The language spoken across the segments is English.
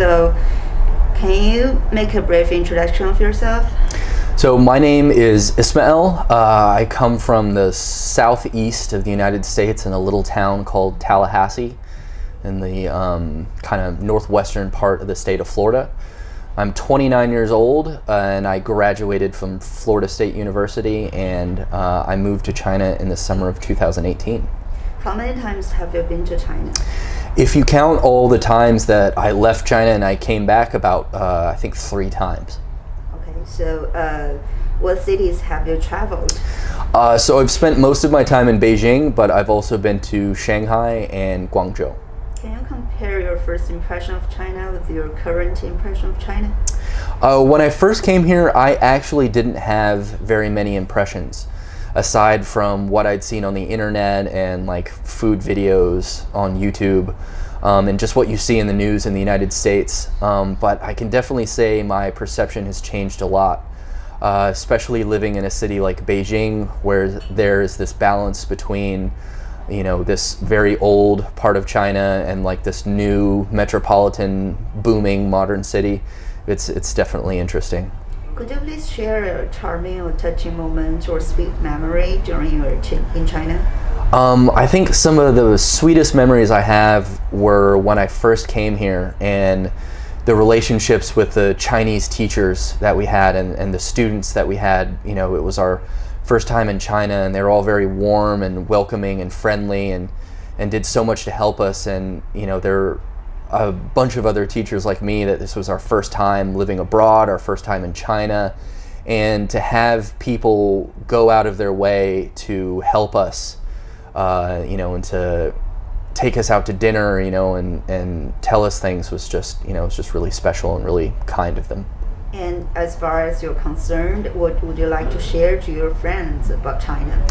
So, can you make a brief introduction of yourself? So my name is Ismael. I come from the southeast of the United States in a little town called Tallahassee in the kind of northwestern part of the state of Florida. I'm 29 years old and I graduated from Florida State University, and I moved to China in the summer of 2018. How many times have you been to China? If you count all the times that I left China and I came back, about I think 3 times. So, what cities have you traveled? So I've spent most of my time in Beijing, but I've also been to Shanghai and Guangzhou. Can you compare your first impression of China with your current impression of China? When I first came here, I actually didn't have very many impressions, aside from what I'd seen on the internet and like food videos on YouTube. And just what you see in the news in the United States. But I can definitely say my perception has changed a lot, especially living in a city like Beijing, where there's this balance between, this very old part of China and like this new metropolitan, booming modern city. It's definitely interesting. Could you please share a charming or touching moment or sweet memory during your in China? I think some of the sweetest memories I have were when I first came here, and the relationships with the Chinese teachers that we had and the students that we had. It was our first time in China, and they were all very warm and welcoming and friendly and did so much to help us. And there are a bunch of other teachers like me that this was our first time living abroad, our first time in China, and to have people go out of their way to help us, and to take us out to dinner, and tell us things was just, it's just really special and really kind of them. And as far as you're concerned, what would you like to share to your friends about China?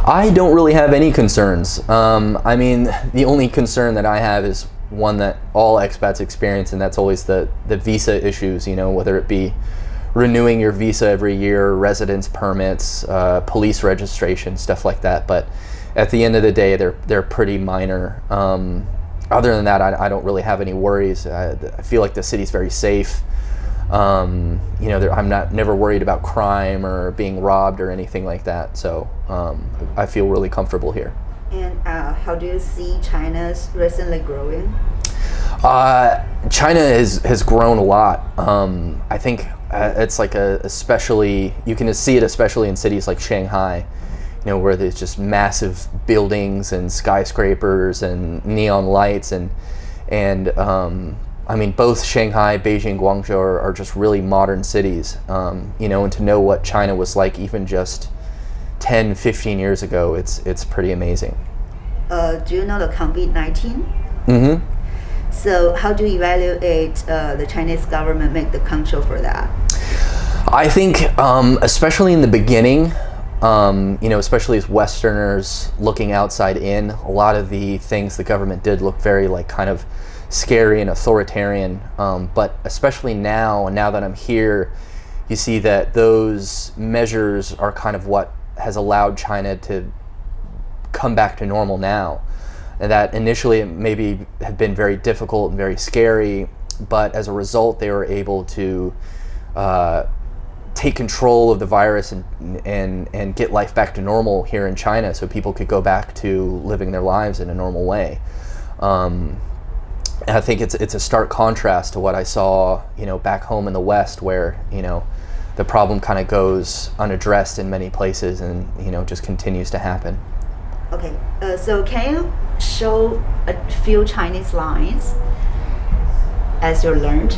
I don't really have any concerns. The only concern that I have is one that all expats experience, and that's always the visa issues, whether it be renewing your visa every year, residence permits, police registration, stuff like that. But at the end of the day, they're pretty minor. Other than that, I don't really have any worries. I feel like the city's very safe. I'm never worried about crime or being robbed or anything like that. So I feel really comfortable here. And how do you see China's recently growing? China has grown a lot. I think it's like especially, you can see it especially in cities like Shanghai, where there's just massive buildings and skyscrapers and neon lights and both Shanghai, Beijing, Guangzhou are just really modern cities. And to know what China was like even just 10, 15 years ago, it's pretty amazing. Do you know the COVID-19? Mm-hmm. So how do you evaluate the Chinese government make the control for that? I think, especially in the beginning, especially as Westerners looking outside in, a lot of the things the government did look very like kind of scary and authoritarian. But especially now that I'm here, you see that those measures are kind of what has allowed China to come back to normal now. And that initially it maybe had been very difficult and very scary, but as a result they were able to take control of the virus and get life back to normal here in China, so people could go back to living their lives in a normal way. And I think it's a stark contrast to what I saw, back home in the West, where, the problem kind of goes unaddressed in many places and, just continues to happen. Okay, so can you show a few Chinese lines as you learned?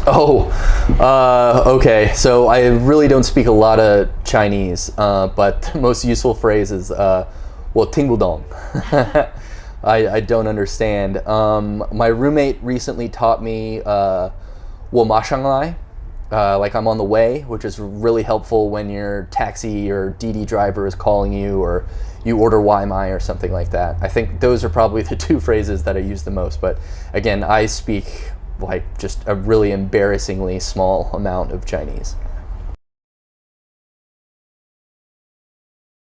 Okay. So I really don't speak a lot of Chinese, but the most useful phrase is 我听不懂. I don't understand. My roommate recently taught me 我马上来, like I'm on the way, which is really helpful when your taxi or Didi driver is calling you, or you order Waimai or something like that. I think those are probably the 2 phrases that I use the most. But again, I speak like just a really embarrassingly small amount of Chinese.